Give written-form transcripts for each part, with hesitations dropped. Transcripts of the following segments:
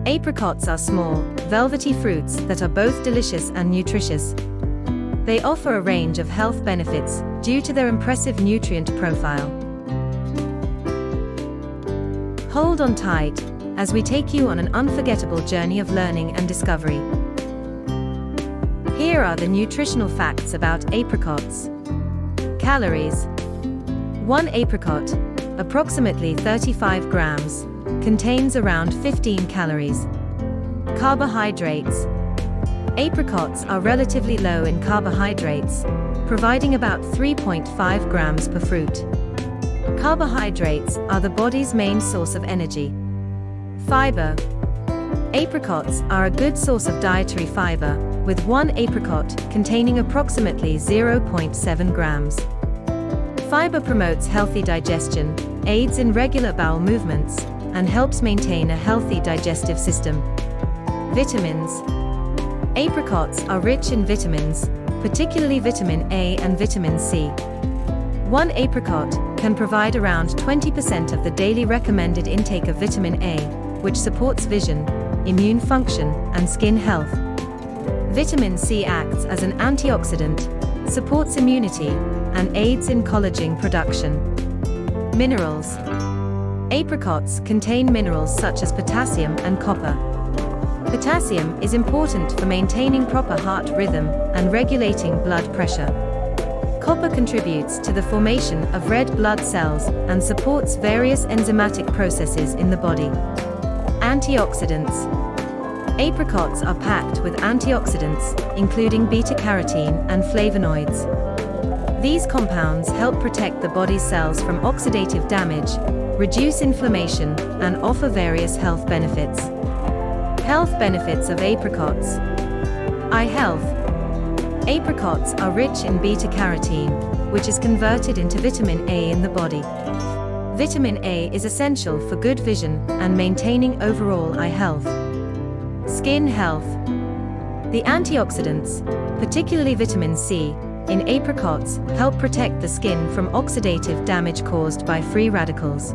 Apricots are small, velvety fruits that are both delicious and nutritious. They offer a range of health benefits due to their impressive nutrient profile. Hold on tight as we take you on an unforgettable journey of learning and discovery. Here are the nutritional facts about apricots. Calories. 1 apricot, approximately 35 grams, contains around 15 calories. Carbohydrates. Apricots are relatively low in carbohydrates, providing about 3.5 grams per fruit. Carbohydrates are the body's main source of energy. Fiber. Apricots are a good source of dietary fiber, with 1 apricot containing approximately 0.7 grams. Fiber promotes healthy digestion, aids in regular bowel movements, and helps maintain a healthy digestive system. Vitamins. Apricots are rich in vitamins, particularly vitamin A and vitamin C. 1 apricot can provide around 20% of the daily recommended intake of vitamin A, which supports vision, immune function, and skin health. Vitamin C acts as an antioxidant, supports immunity, and aids in collagen production. Minerals. Apricots contain minerals such as potassium and copper. Potassium is important for maintaining proper heart rhythm and regulating blood pressure. Copper contributes to the formation of red blood cells and supports various enzymatic processes in the body. Antioxidants. Apricots are packed with antioxidants, including beta-carotene and flavonoids. These compounds help protect the body's cells from oxidative damage, reduce inflammation, and offer various health benefits. Health benefits of apricots. Eye health. Apricots are rich in beta-carotene, which is converted into vitamin A in the body. Vitamin A is essential for good vision and maintaining overall eye health. Skin health. The antioxidants, particularly vitamin C, in apricots help protect the skin from oxidative damage caused by free radicals.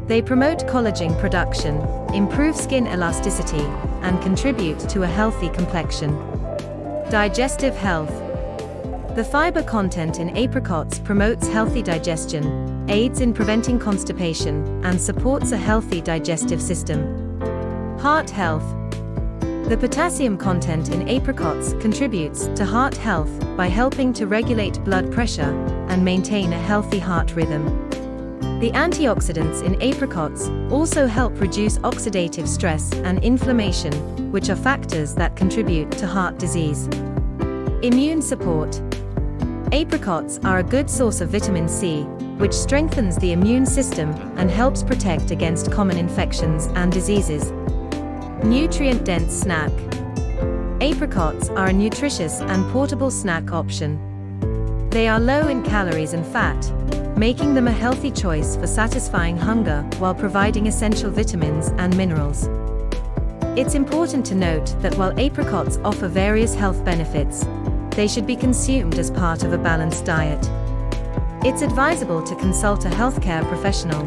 They promote collagen production, improve skin elasticity, and contribute to a healthy complexion. Digestive health. The fiber content in apricots promotes healthy digestion, aids in preventing constipation, and supports a healthy digestive system. Heart health. The potassium content in apricots contributes to heart health by helping to regulate blood pressure and maintain a healthy heart rhythm. The antioxidants in apricots also help reduce oxidative stress and inflammation, which are factors that contribute to heart disease. Immune support. Apricots are a good source of vitamin C, which strengthens the immune system and helps protect against common infections and diseases. Nutrient-dense snack. Apricots are a nutritious and portable snack option. They are low in calories and fat, making them a healthy choice for satisfying hunger while providing essential vitamins and minerals. It's important to note that while apricots offer various health benefits, they should be consumed as part of a balanced diet. It's advisable to consult a healthcare professional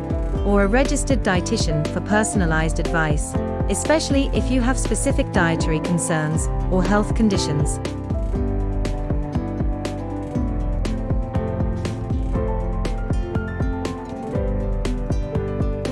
or a registered dietitian for personalized advice, especially if you have specific dietary concerns or health conditions.